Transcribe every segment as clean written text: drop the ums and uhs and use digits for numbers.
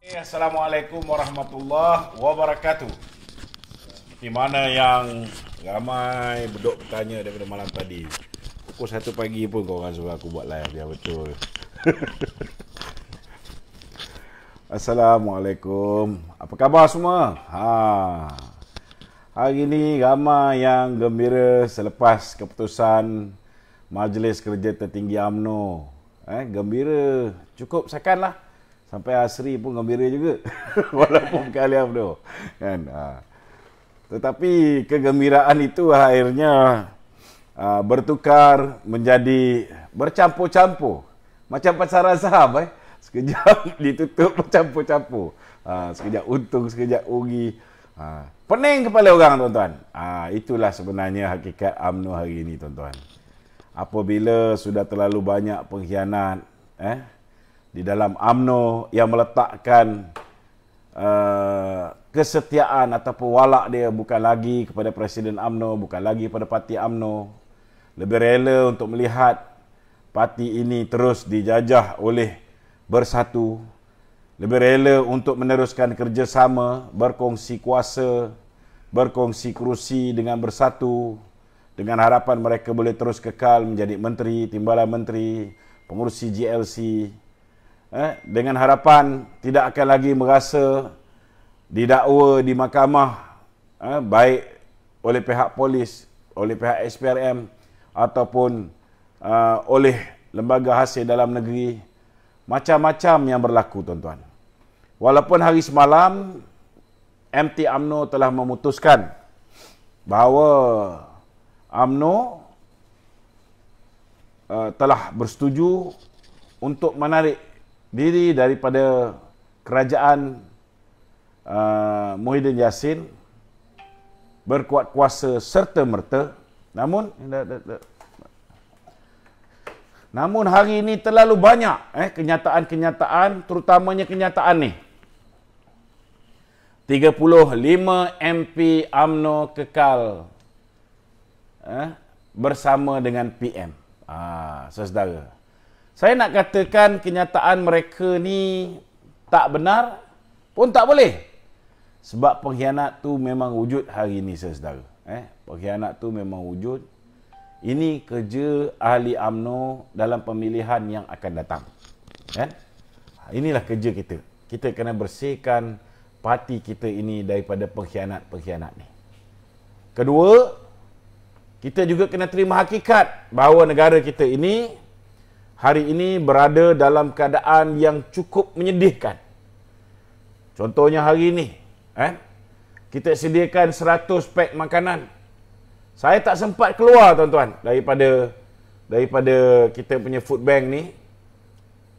Assalamualaikum warahmatullahi wabarakatuh. Di mana yang ramai bedok bertanya daripada malam tadi. Pukul 1 pagi pun kau orang suruh aku buat live, biar betul. Assalamualaikum. Apa khabar semua? Hari ini ramai yang gembira selepas keputusan Majlis Kerja Tertinggi UMNO. Gembira cukup sekanlah. Sampai Asri pun gembira juga. Walaupun kali UMNO. Kan? Tetapi kegembiraan itu akhirnya bertukar menjadi bercampur-campur. Macam pasaran saham. Sekejap ditutup bercampur-campur. Sekejap untung, sekejap rugi. Pening kepala orang, tuan-tuan. Itulah sebenarnya hakikat UMNO hari ini, tuan-tuan. Apabila sudah terlalu banyak pengkhianat di dalam UMNO yang meletakkan kesetiaan ataupun walak dia bukan lagi kepada Presiden UMNO, bukan lagi pada parti UMNO. Lebih rela untuk melihat parti ini terus dijajah oleh Bersatu. Lebih rela untuk meneruskan kerjasama, berkongsi kuasa, berkongsi kerusi dengan Bersatu, dengan harapan mereka boleh terus kekal menjadi menteri, timbalan menteri, pengurusi GLC, dengan harapan tidak akan lagi merasa didakwa di mahkamah, baik oleh pihak polis, oleh pihak SPRM ataupun oleh lembaga hasil dalam negeri. Macam-macam yang berlaku, tuan-tuan. Walaupun hari semalam MT UMNO telah memutuskan bahawa UMNO telah bersetuju untuk menarik diri daripada kerajaan Muhyiddin Yassin berkuat kuasa serta-merta. Namun hari ini terlalu banyak kenyataan-kenyataan, terutamanya kenyataan ni. 35 MP UMNO kekal bersama dengan PM. Saudara, saya nak katakan kenyataan mereka ni tak benar pun tak boleh. Sebab pengkhianat tu memang wujud hari ini, saudara. Pengkhianat tu memang wujud. Ini kerja ahli UMNO dalam pemilihan yang akan datang. Inilah kerja kita. Kita kena bersihkan parti kita ini daripada pengkhianat-pengkhianat ni. Kedua, kita juga kena terima hakikat bahawa negara kita ini hari ini berada dalam keadaan yang cukup menyedihkan. Contohnya hari ini, kita sediakan 100 pack makanan. Saya tak sempat keluar, tuan-tuan, daripada kita punya food bank ni.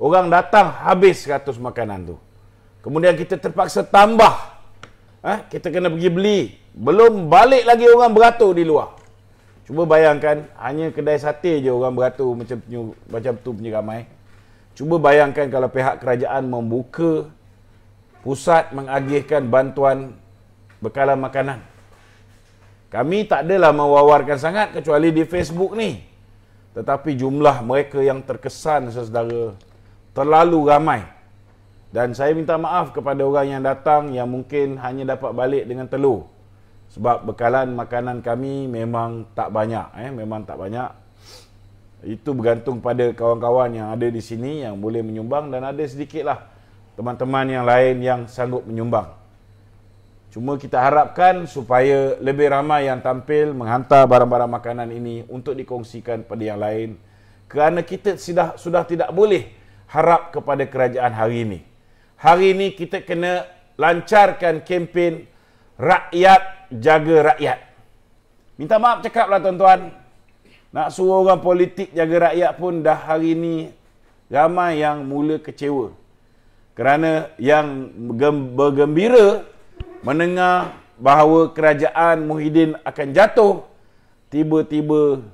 Orang datang habis 100 makanan tu. Kemudian kita terpaksa tambah. Kita kena pergi beli. Belum balik lagi orang beratur di luar. Cuba bayangkan, hanya kedai sate je orang beratur macam tu punya ramai. Cuba bayangkan kalau pihak kerajaan membuka pusat mengagihkan bantuan bekalan makanan. Kami tak adalah mewawarkan sangat kecuali di Facebook ni. Tetapi jumlah mereka yang terkesan, saudara, terlalu ramai. Dan saya minta maaf kepada orang yang datang yang mungkin hanya dapat balik dengan telur. Sebab bekalan makanan kami memang tak banyak. Memang tak banyak. Itu bergantung pada kawan-kawan yang ada di sini yang boleh menyumbang. Dan ada sedikitlah teman-teman yang lain yang sanggup menyumbang. Cuma kita harapkan supaya lebih ramai yang tampil menghantar barang-barang makanan ini untuk dikongsikan pada yang lain. Kerana kita sudah tidak boleh harap kepada kerajaan hari ini. Hari ini kita kena lancarkan kempen rakyat jaga rakyat. Minta maaf cakaplah, tuan-tuan. Nak suruh orang politik jaga rakyat pun dah hari ini ramai yang mula kecewa. Kerana yang bergembira mendengar bahawa kerajaan Muhyiddin akan jatuh, tiba-tiba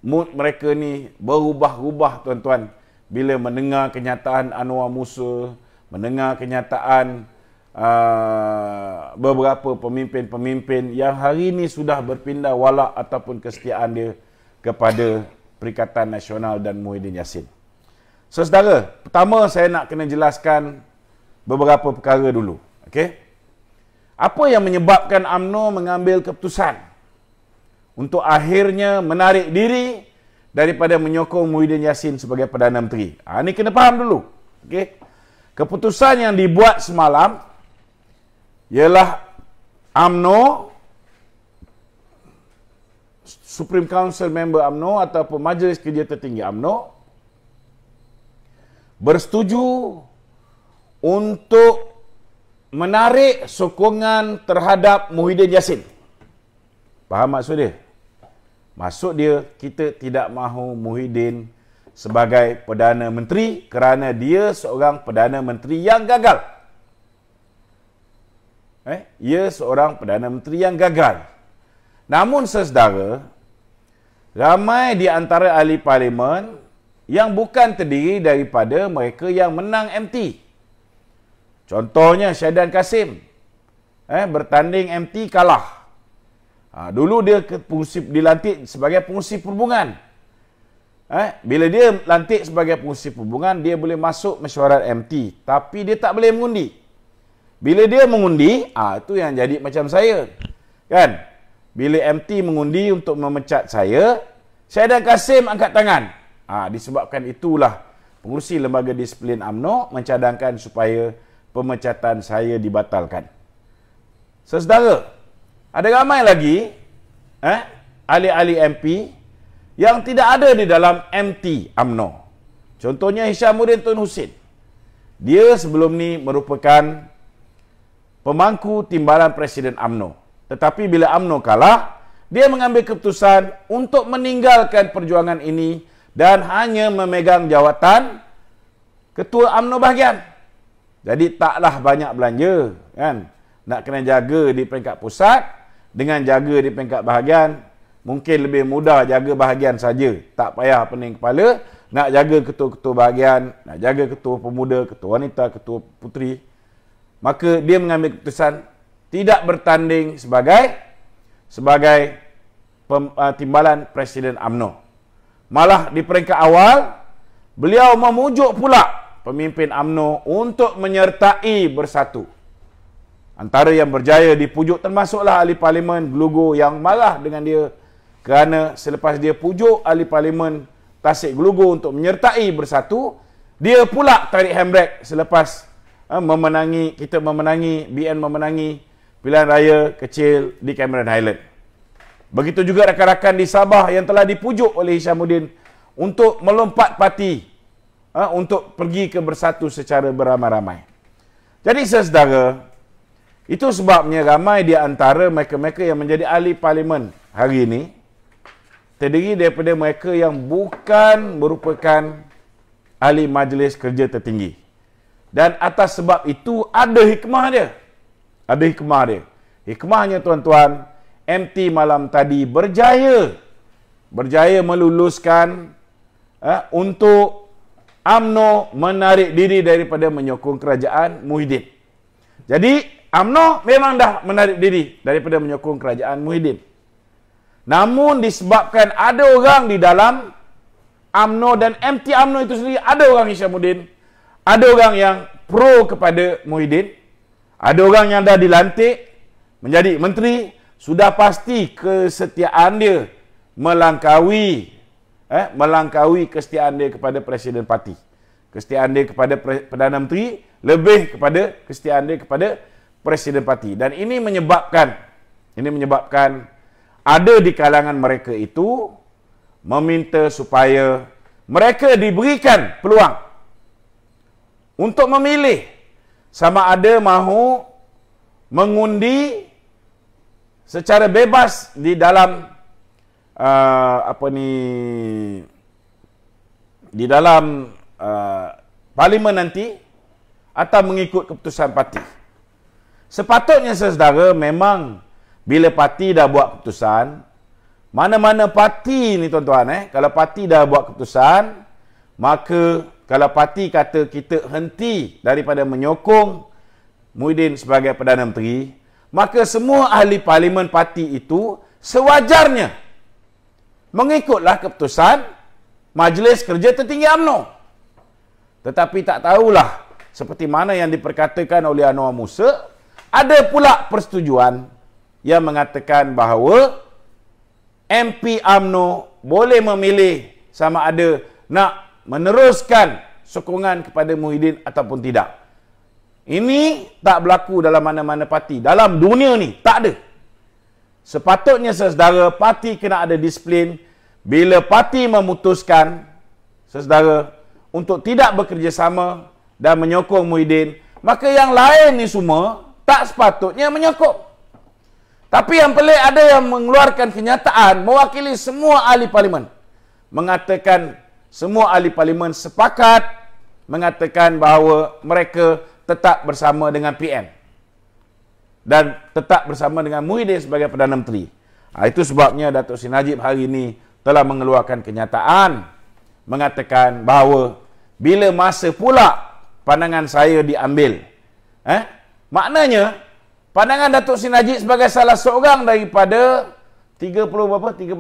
mood mereka ni berubah-ubah, tuan-tuan. Bila mendengar kenyataan Anwar Musa, mendengar kenyataan beberapa pemimpin-pemimpin yang hari ini sudah berpindah walak ataupun kesetiaan dia kepada Perikatan Nasional dan Muhyiddin Yassin. Saudara, pertama saya nak kena jelaskan beberapa perkara dulu. Okey. Apa yang menyebabkan UMNO mengambil keputusan untuk akhirnya menarik diri daripada menyokong Muhyiddin Yassin sebagai Perdana Menteri? Ini kena faham dulu. Okey. Keputusan yang dibuat semalam ialah UMNO, Supreme Council member UMNO ataupun Majlis Kerja Tertinggi UMNO bersetuju untuk menarik sokongan terhadap Muhyiddin Yassin. Faham maksud dia? Maksud dia, kita tidak mahu Muhyiddin sebagai Perdana Menteri kerana dia seorang Perdana Menteri yang gagal. Ia seorang Perdana Menteri yang gagal. Namun saudara, ramai di antara ahli parlimen yang bukan terdiri daripada mereka yang menang MT. Contohnya Syahidan Kasim. Bertanding MT kalah. Dulu dia dilantik sebagai pengurusi perhubungan. Bila dia lantik sebagai pengurusi perhubungan, dia boleh masuk mesyuarat MT. Tapi dia tak boleh mengundi. Bila dia mengundi, itu yang jadi macam saya. Kan? Bila MT mengundi untuk memecat saya, Syahidan Kasim angkat tangan. Disebabkan itulah pengurusi Lembaga Disiplin UMNO mencadangkan supaya pemecatan saya dibatalkan. Saudara, ada ramai lagi ahli-ahli MP yang tidak ada di dalam MT UMNO. Contohnya Hishamuddin Tun Hussein. Dia sebelum ni merupakan pemangku timbalan Presiden UMNO. Tetapi bila UMNO kalah, dia mengambil keputusan untuk meninggalkan perjuangan ini dan hanya memegang jawatan Ketua UMNO bahagian. Jadi taklah banyak belanja, kan? Nak kena jaga di peringkat pusat dengan jaga di peringkat bahagian. Mungkin lebih mudah jaga bahagian saja, tak payah pening kepala nak jaga ketua-ketua bahagian, nak jaga ketua pemuda, ketua wanita, ketua puteri. Maka dia mengambil keputusan tidak bertanding sebagai timbalan Presiden UMNO. Malah di peringkat awal, beliau memujuk pula pemimpin UMNO untuk menyertai bersatu. Antara yang berjaya dipujuk termasuklah ahli parlimen Gelugur yang marah dengan dia kerana selepas dia pujuk ahli parlimen Tasik Gelugur untuk menyertai bersatu, dia pula tarik handbrake selepas kita memenangi, BN memenangi pilihan raya kecil di Cameron Highland. Begitu juga rakan-rakan di Sabah yang telah dipujuk oleh Hishamuddin untuk melompat parti, untuk pergi ke bersatu secara beramai-ramai. Jadi saudara, itu sebabnya ramai di antara mereka-mereka yang menjadi ahli parlimen hari ini terdiri daripada mereka yang bukan merupakan ahli Majlis Kerja Tertinggi. Dan atas sebab itu ada hikmah dia. Ada hikmah dia. Hikmahnya tuan-tuan, MT malam tadi berjaya meluluskan untuk UMNO menarik diri daripada menyokong kerajaan Muhyiddin. Jadi UMNO memang dah menarik diri daripada menyokong kerajaan Muhyiddin. Namun disebabkan ada orang di dalam UMNO dan MT UMNO itu sendiri, ada orang Hishamuddin, ada orang yang pro kepada Muhyiddin, ada orang yang dah dilantik menjadi menteri, sudah pasti kesetiaan dia melangkaui kesetiaan dia kepada Presiden Parti. Kesetiaan dia kepada Perdana Menteri lebih kepada kesetiaan dia kepada Presiden Parti. Dan ini menyebabkan ada di kalangan mereka itu meminta supaya mereka diberikan peluang untuk memilih sama ada mahu mengundi secara bebas di dalam parlimen nanti atau mengikut keputusan parti. Sepatutnya saudara, memang bila parti dah buat keputusan, mana-mana parti ni tuan-tuan, kalau parti dah buat keputusan, maka kalau parti kata kita henti daripada menyokong Muhyiddin sebagai Perdana Menteri, maka semua ahli parlimen parti itu sewajarnya mengikutlah keputusan Majlis Kerja Tertinggi UMNO. Tetapi tak tahulah seperti mana yang diperkatakan oleh Anwar Musa. Ada pula persetujuan yang mengatakan bahawa MP UMNO boleh memilih sama ada nak meneruskan sokongan kepada Muhyiddin ataupun tidak. Ini tak berlaku dalam mana-mana parti. Dalam dunia ni, tak ada. Sepatutnya saudara, parti kena ada disiplin. Bila parti memutuskan, saudara, untuk tidak bekerjasama dan menyokong Muhyiddin, maka yang lain ni semua tak sepatutnya menyokong. Tapi yang pelik, ada yang mengeluarkan kenyataan mewakili semua ahli parlimen. Mengatakan semua ahli parlimen sepakat mengatakan bahawa mereka tetap bersama dengan PM. Dan tetap bersama dengan Muhyiddin sebagai Perdana Menteri. Itu sebabnya Datuk Seri Najib hari ini telah mengeluarkan kenyataan mengatakan bahawa bila masa pula pandangan saya diambil. Maknanya pandangan Datuk Seri Najib sebagai salah seorang daripada 38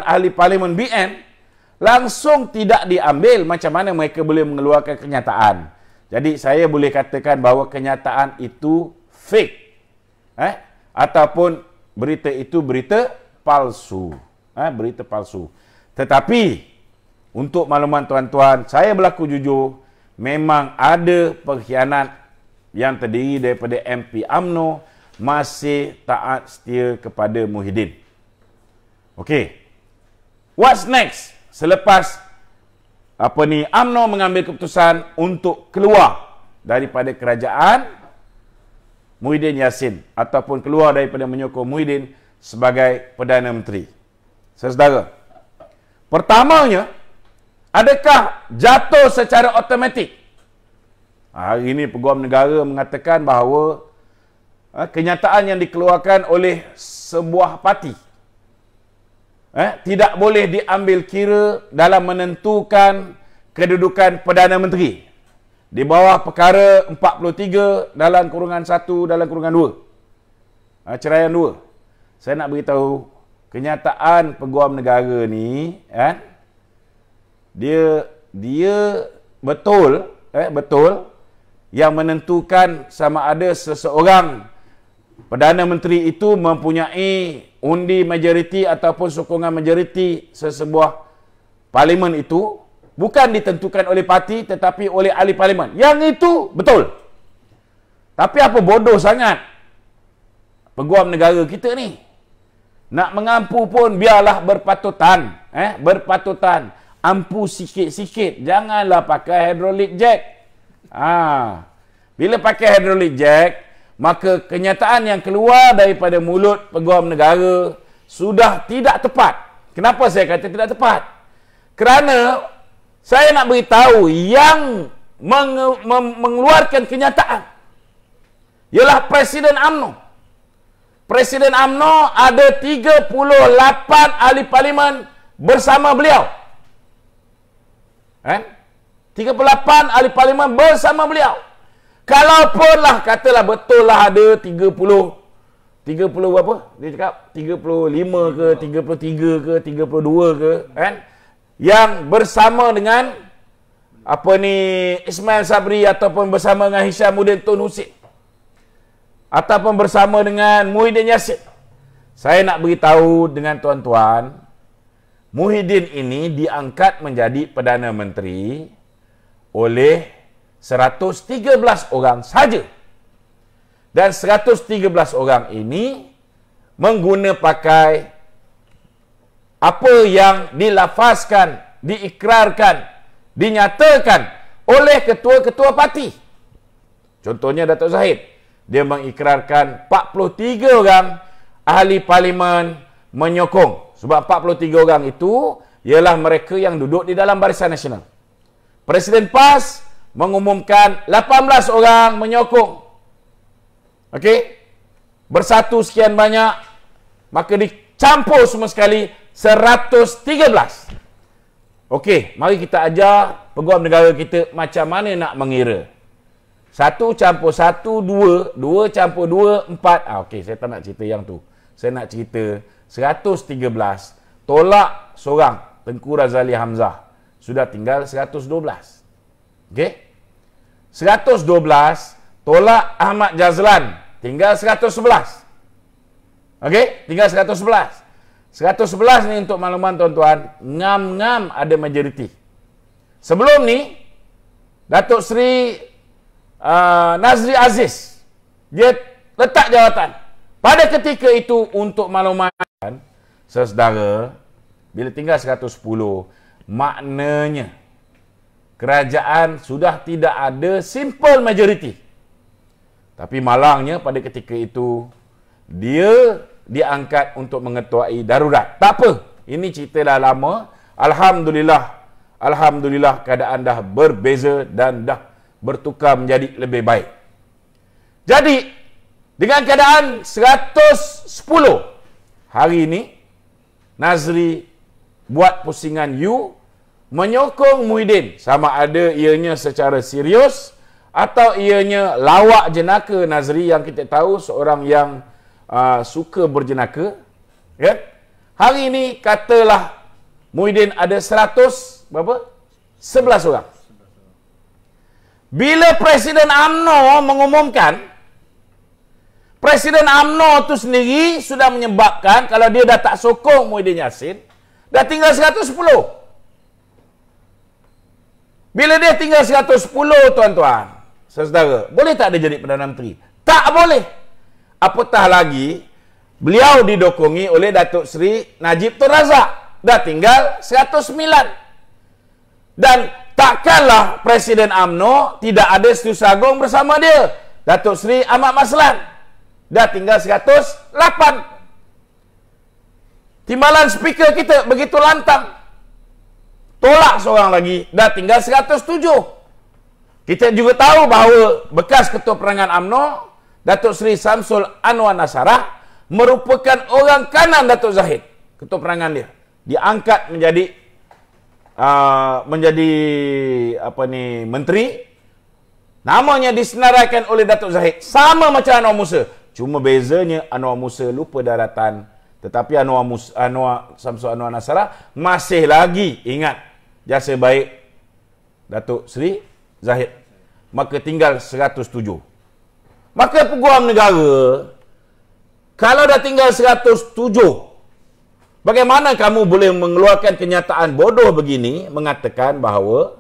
ahli parlimen BN langsung tidak diambil. Macam mana mereka boleh mengeluarkan kenyataan? Jadi saya boleh katakan bahawa kenyataan itu fake. Ataupun berita itu berita palsu. Berita palsu. Tetapi untuk makluman tuan-tuan, saya berlaku jujur, memang ada pengkhianat yang terdiri daripada MP UMNO masih taat setia kepada Muhyiddin. Okey. What's next? Selepas UMNO mengambil keputusan untuk keluar daripada kerajaan Muhyiddin Yassin ataupun keluar daripada menyokong Muhyiddin sebagai Perdana Menteri. Saudara, pertamanya, adakah jatuh secara automatik? Hari ini Peguam Negara mengatakan bahawa kenyataan yang dikeluarkan oleh sebuah parti tidak boleh diambil kira dalam menentukan kedudukan Perdana Menteri di bawah perkara 43 dalam kurungan 1 dalam kurungan 2. Ceraian 2. Saya nak beritahu kenyataan Peguam Negara ni dia betul yang menentukan sama ada seseorang Perdana Menteri itu mempunyai undi majoriti ataupun sokongan majoriti sesebuah parlimen itu bukan ditentukan oleh parti tetapi oleh ahli parlimen. Yang itu betul. Tapi apa bodoh sangat Peguam Negara kita ni. Nak mengampu pun biarlah berpatutan. Berpatutan. Ampu sikit-sikit. Janganlah pakai hydraulic jack. Bila pakai hydraulic jack, maka kenyataan yang keluar daripada mulut Peguam Negara sudah tidak tepat. Kenapa saya kata tidak tepat? Kerana saya nak beritahu yang mengeluarkan kenyataan ialah Presiden UMNO. Presiden UMNO ada 38 ahli parlimen bersama beliau. 38 ahli parlimen bersama beliau. Kalaupun lah katalah betul lah ada 30 berapa? Dia cakap 35 ke, 33 ke, 32 ke, yang bersama dengan Ismail Sabri ataupun bersama dengan Hishamuddin Tun Hussein ataupun bersama dengan Muhyiddin Yassin. Saya nak beritahu dengan tuan-tuan, Muhyiddin ini diangkat menjadi Perdana Menteri oleh 113 orang saja. Dan 113 orang ini mengguna pakai apa yang dilafazkan, diikrarkan, dinyatakan oleh ketua-ketua parti. Contohnya Datuk Zahid, dia mengikrarkan 43 orang ahli parlimen menyokong. Sebab 43 orang itu ialah mereka yang duduk di dalam Barisan Nasional. Presiden PAS mengumumkan 18 orang menyokong. Okey? Bersatu sekian banyak, maka dicampur semua sekali 113. Okey, mari kita ajar Peguam Negara kita macam mana nak mengira. 1 campur 1, 2, 2 campur 2, 4. Okey, saya tak nak cerita yang tu. Saya nak cerita 113 tolak seorang, Tengku Razali Hamzah. Sudah tinggal 112. Okey. 112 tolak Ahmad Jazlan, tinggal 111. Okey, tinggal 111. 111 ni untuk makluman tuan-tuan, ngam-ngam ada majoriti. Sebelum ni Datuk Seri Nazri Aziz dia letak jawatan. Pada ketika itu untuk makluman saudara, bila tinggal 110, maknanya kerajaan sudah tidak ada simple majority. Tapi malangnya pada ketika itu dia diangkat untuk mengetuai darurat. Tak apa, ini cerita dah lama. Alhamdulillah keadaan dah berbeza dan dah bertukar menjadi lebih baik. Jadi dengan keadaan 110 hari ini Nazri buat pusingan U menyokong Muhyiddin, sama ada ianya secara serius atau ianya lawak jenaka. Nazri yang kita tahu seorang yang suka berjenaka, ya. Hari ini katalah Muhyiddin ada 100 berapa? 11 orang. Bila Presiden UMNO mengumumkan, Presiden UMNO itu sendiri sudah menyebabkan kalau dia dah tak sokong Muhyiddin Yassin, dah tinggal 110. Bila dia tinggal 110, tuan-tuan, saudara, boleh tak dia jadi Perdana Menteri? Tak boleh. Apatah lagi, beliau didokongi oleh Datuk Seri Najib Tun Razak. Dah tinggal 109. Dan takkanlah Presiden UMNO tidak ada Setiausaha Agung bersama dia, Datuk Seri Ahmad Maslan. Dah tinggal 108. Timbalan speaker kita begitu lantang. Tolak seorang lagi, dah tinggal 107. Kita juga tahu bahawa bekas Ketua Perangan UMNO, Datuk Seri Samsul Anwar Nasarah, merupakan orang kanan Datuk Zahid, Ketua Perangan dia. Diangkat menjadi menteri. Namanya disenaraikan oleh Datuk Zahid, sama macam Anwar Musa. Cuma bezanya Anwar Musa lupa daratan, tetapi Samsul Anwar Nasarah masih lagi ingat jasa baik Datuk Seri Zahid. Maka tinggal 107. Maka Peguam Negara, kalau dah tinggal 107, bagaimana kamu boleh mengeluarkan kenyataan bodoh begini, mengatakan bahawa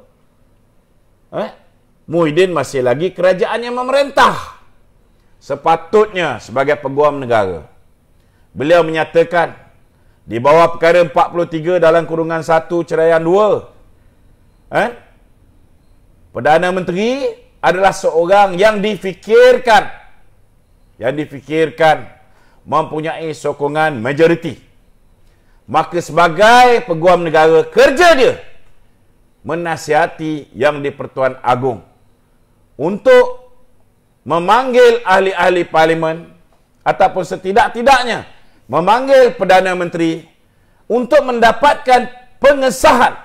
Muhyiddin masih lagi kerajaan yang memerintah? Sepatutnya sebagai Peguam Negara, beliau menyatakan di bawah perkara 43 dalam kurungan 1 ceraian 2, Perdana Menteri adalah seorang yang difikirkan mempunyai sokongan majoriti. Maka sebagai Peguam Negara, kerja dia menasihati Yang di-Pertuan Agong untuk memanggil ahli-ahli parlimen ataupun setidak-tidaknya memanggil Perdana Menteri untuk mendapatkan pengesahan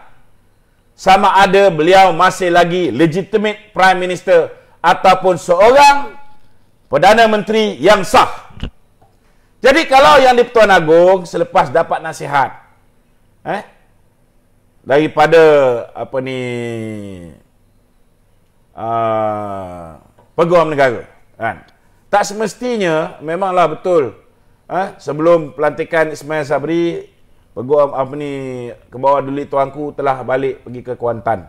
sama ada beliau masih lagi legitimate Prime Minister ataupun seorang Perdana Menteri yang sah. Jadi kalau Yang di-Pertuan Agong selepas dapat nasihat daripada Peguam Negara, tak semestinya, memanglah betul sebelum pelantikan Ismail Sabri, Peguam ke bawah Duli Tuanku telah balik pergi ke Kuantan.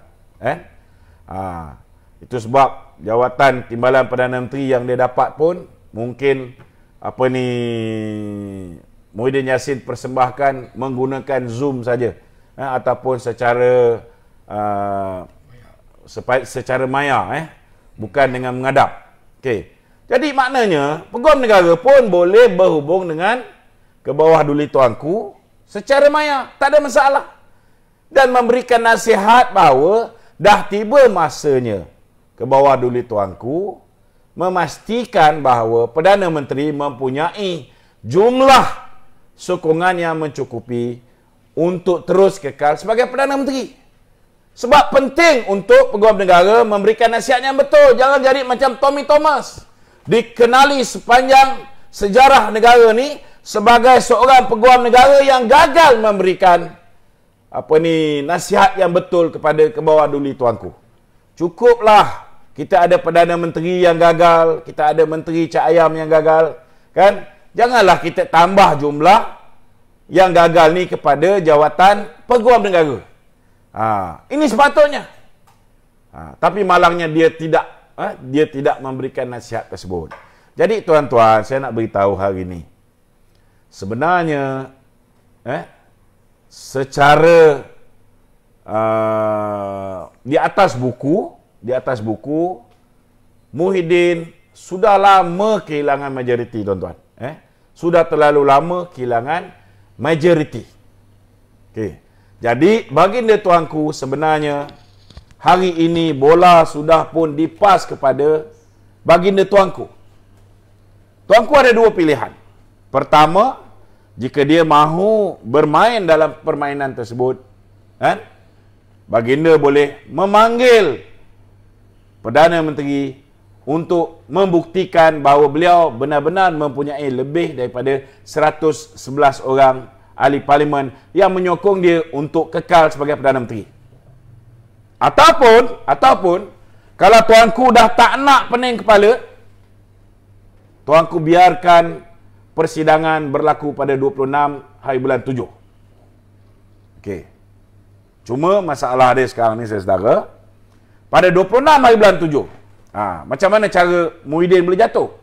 Itu sebab jawatan timbalan Perdana Menteri yang dia dapat pun mungkin Muhyiddin Yassin persembahkan menggunakan Zoom saja, ataupun secara maya, bukan dengan menghadap. Okey. Jadi maknanya Peguam Negara pun boleh berhubung dengan ke bawah Duli Tuanku secara maya, tak ada masalah, dan memberikan nasihat bahawa dah tiba masanya ke bawah Duli Tuanku memastikan bahawa Perdana Menteri mempunyai jumlah sokongan yang mencukupi untuk terus kekal sebagai Perdana Menteri. Sebab penting untuk Peguam Negara memberikan nasihat yang betul. Jangan jadi macam Tommy Thomas, dikenali sepanjang sejarah negara ni sebagai seorang Peguam Negara yang gagal memberikan nasihat yang betul kepada ke bawah Duli Tuanku. Cukuplah kita ada Perdana Menteri yang gagal, kita ada Menteri Cak Ayam yang gagal, kan? Janganlah kita tambah jumlah yang gagal ni kepada jawatan Peguam Negara. Ini sepatutnya. Tapi malangnya dia tidak memberikan nasihat tersebut. Jadi tuan-tuan, saya nak beritahu hari ini. Sebenarnya secara di atas buku Muhyiddin sudah lama kehilangan majoriti, tuan-tuan. Sudah terlalu lama kehilangan majoriti. Okey. Jadi baginda tuanku, sebenarnya hari ini bola sudah pun dipas kepada baginda tuanku. Tuanku ada dua pilihan. Pertama, jika dia mahu bermain dalam permainan tersebut, baginda boleh memanggil Perdana Menteri untuk membuktikan bahawa beliau benar-benar mempunyai lebih daripada 111 orang ahli parlimen yang menyokong dia untuk kekal sebagai Perdana Menteri. Ataupun kalau tuanku dah tak nak pening kepala, tuanku biarkan persidangan berlaku pada 26 hari bulan 7. Okey. Cuma masalah dia sekarang ni, saudara, pada 26 hari bulan 7. Macam mana cara Muhyiddin boleh jatuh?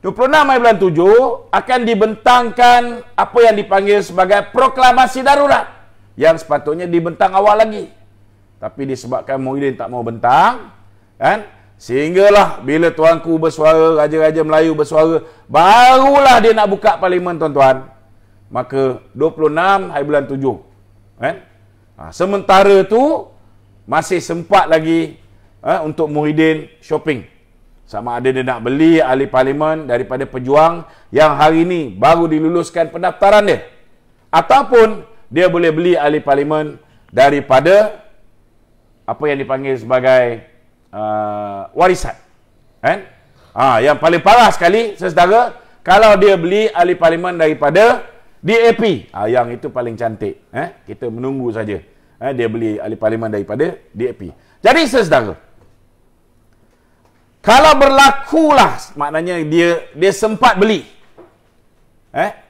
26 hari bulan 7 akan dibentangkan apa yang dipanggil sebagai proklamasi darurat, yang sepatutnya dibentang awal lagi. Tapi disebabkan Muhyiddin tak mau bentang, sehinggalah bila tuanku bersuara, Raja-Raja Melayu bersuara, barulah dia nak buka parlimen, tuan-tuan. Maka 26 hari bulan 7. Sementara tu masih sempat lagi untuk Muhyiddin shopping. Sama ada dia nak beli ahli parlimen daripada pejuang yang hari ini baru diluluskan pendaftaran dia, ataupun dia boleh beli ahli parlimen daripada apa yang dipanggil sebagai warisan. Yang paling parah sekali, saudara, kalau dia beli ahli parlimen daripada DAP, yang itu paling cantik. Kita menunggu saja. Dia beli ahli parlimen daripada DAP. Jadi saudara, kalau berlakulah, maknanya dia sempat beli.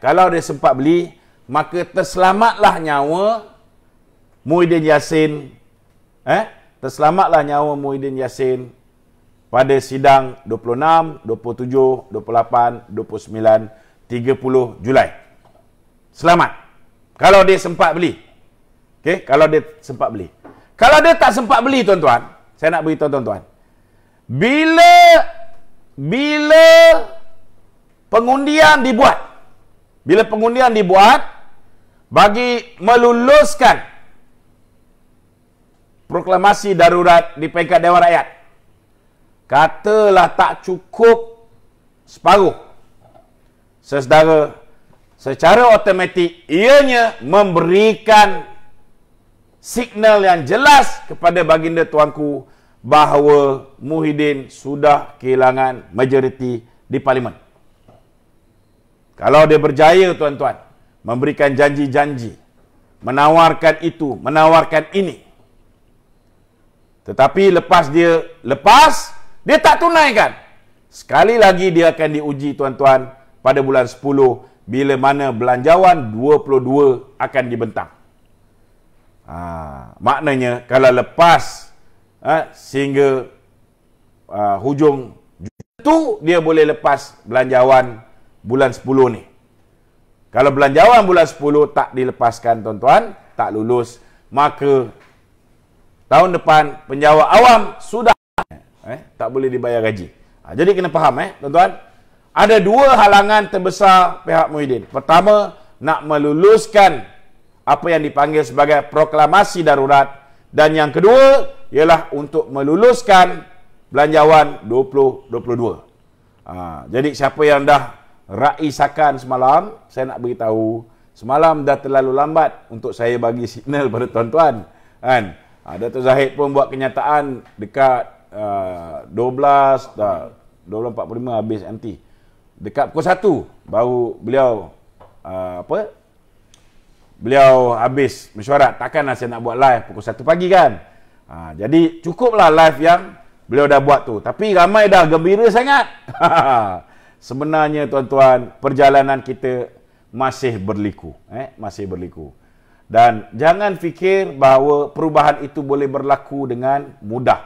Kalau dia sempat beli, maka terselamatlah nyawa Muhyiddin Yassin. Terselamatlah nyawa Muhyiddin Yassin pada sidang 26, 27, 28, 29, 30 Julai. Selamat. Kalau dia sempat beli. Okey, kalau dia sempat beli. Kalau dia tak sempat beli, tuan-tuan, saya nak beritahu tuan-tuan. Bila pengundian dibuat bagi meluluskan proklamasi darurat di peringkat Dewan Rakyat, katalah tak cukup separuh, saudara, secara automatik ianya memberikan signal yang jelas kepada baginda tuanku bahawa Muhyiddin sudah kehilangan majoriti di parlimen. Kalau dia berjaya, tuan-tuan, memberikan janji-janji, menawarkan itu, menawarkan ini, tetapi lepas dia tak tunaikan, sekali lagi dia akan diuji, tuan-tuan, pada bulan 10 bila mana belanjawan 22 akan dibentang. Maknanya kalau lepas sehingga hujung itu dia boleh lepas belanjawan bulan 10 ni. Kalau belanjawan bulan 10 tak dilepaskan, tuan-tuan, tak lulus, maka tahun depan penjawat awam sudah tak boleh dibayar gaji. Jadi kena faham, tuan-tuan. Ada dua halangan terbesar pihak Muhyiddin. Pertama, nak meluluskan apa yang dipanggil sebagai proklamasi darurat, dan yang kedua ialah untuk meluluskan belanjawan 2022. Jadi siapa yang dah raisakan semalam, saya nak beritahu, semalam dah terlalu lambat untuk saya bagi signal pada tuan-tuan. Datuk Zahid pun buat kenyataan dekat 12:45 habis MT. Dekat pukul 1 baru beliau beliau habis mesyuarat. Takkanlah saya nak buat live pukul 1 pagi kan. Jadi cukuplah live yang beliau dah buat tu. Tapi ramai dah gembira sangat. Sebenarnya tuan-tuan, perjalanan kita masih berliku. Masih berliku. Dan jangan fikir bahawa perubahan itu boleh berlaku dengan mudah.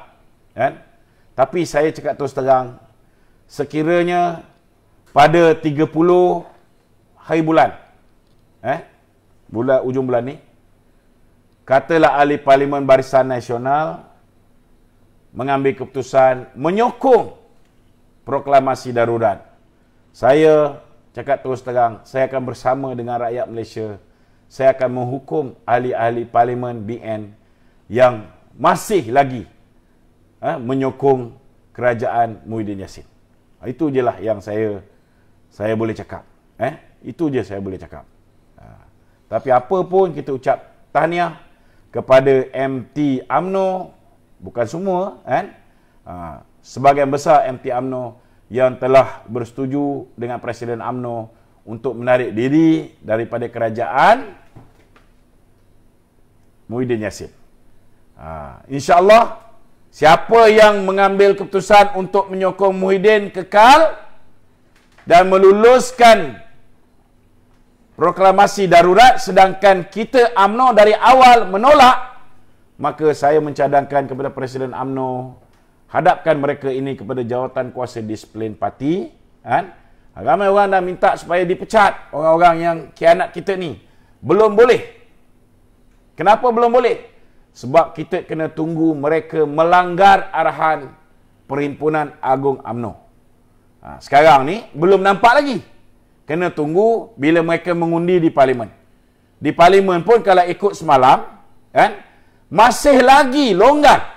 Tapi saya cakap terus terang, sekiranya pada 30 hari bulan, ujung bulan ni, katalah ahli Parlimen Barisan Nasional mengambil keputusan menyokong proklamasi darurat. Saya cakap terus terang, saya akan bersama dengan rakyat Malaysia. Saya akan menghukum ahli-ahli Parlimen BN yang masih lagi menyokong kerajaan Muhyiddin Yassin. Itu je lah yang saya boleh cakap. Itu je saya boleh cakap. Tapi apa pun kita ucap tahniah kepada MT UMNO, bukan semua, sebahagian besar MT UMNO yang telah bersetuju dengan Presiden UMNO untuk menarik diri daripada kerajaan Muhyiddin Yassin. InsyaAllah, siapa yang mengambil keputusan untuk menyokong Muhyiddin kekal dan meluluskan proklamasi darurat, sedangkan kita UMNO dari awal menolak, maka saya mencadangkan kepada Presiden UMNO, hadapkan mereka ini kepada jawatan kuasa disiplin parti. Ramai orang dah minta supaya dipecat orang-orang yang khianat kita ni. Belum boleh. Kenapa belum boleh? Sebab kita kena tunggu mereka melanggar arahan Perhimpunan Agung UMNO. Sekarang ni belum nampak lagi. Kena tunggu bila mereka mengundi di Parlimen. Di Parlimen pun kalau ikut semalam, masih lagi longgar.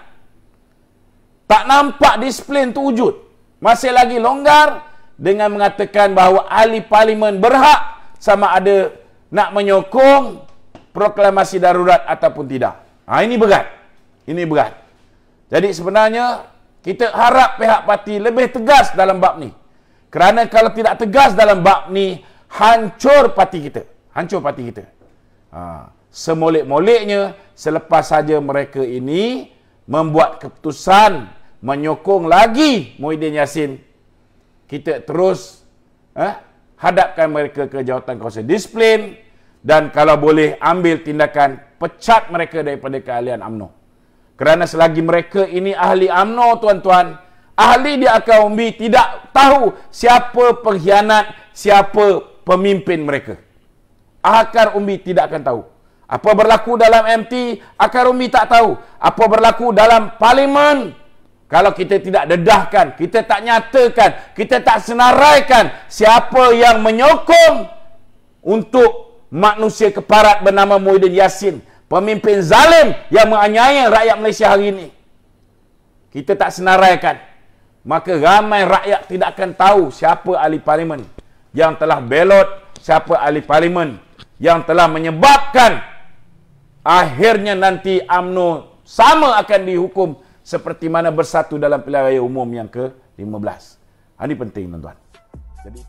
Tak nampak disiplin tu wujud. Masih lagi longgar dengan mengatakan bahawa ahli Parlimen berhak sama ada nak menyokong proklamasi darurat ataupun tidak. Ini berat. Ini berat. Jadi sebenarnya kita harap pihak parti lebih tegas dalam bab ni. Kerana kalau tidak tegas dalam bab ni, hancur parti kita. Hancur parti kita. Semolek-moleknya, selepas saja mereka ini membuat keputusan menyokong lagi Muhyiddin Yassin, kita terus hadapkan mereka ke jawatan kuasa disiplin dan kalau boleh ambil tindakan pecat mereka daripada keahlian UMNO. Kerana selagi mereka ini ahli UMNO, tuan-tuan, ahli di akar umbi tidak tahu siapa pengkhianat, siapa pemimpin mereka. Akar umbi tidak akan tahu. Apa berlaku dalam MT, akar umbi tak tahu. Apa berlaku dalam Parlimen, kalau kita tidak dedahkan, kita tak nyatakan, kita tak senaraikan siapa yang menyokong untuk manusia keparat bernama Muhyiddin Yassin, pemimpin zalim yang menganiaya rakyat Malaysia hari ini, kita tak senaraikan, maka ramai rakyat tidak akan tahu siapa ahli Parlimen yang telah belot, siapa ahli Parlimen yang telah menyebabkan akhirnya nanti UMNO sama akan dihukum seperti mana bersatu dalam pilihan raya umum yang ke-15. Ini penting, tuan-tuan. Jadi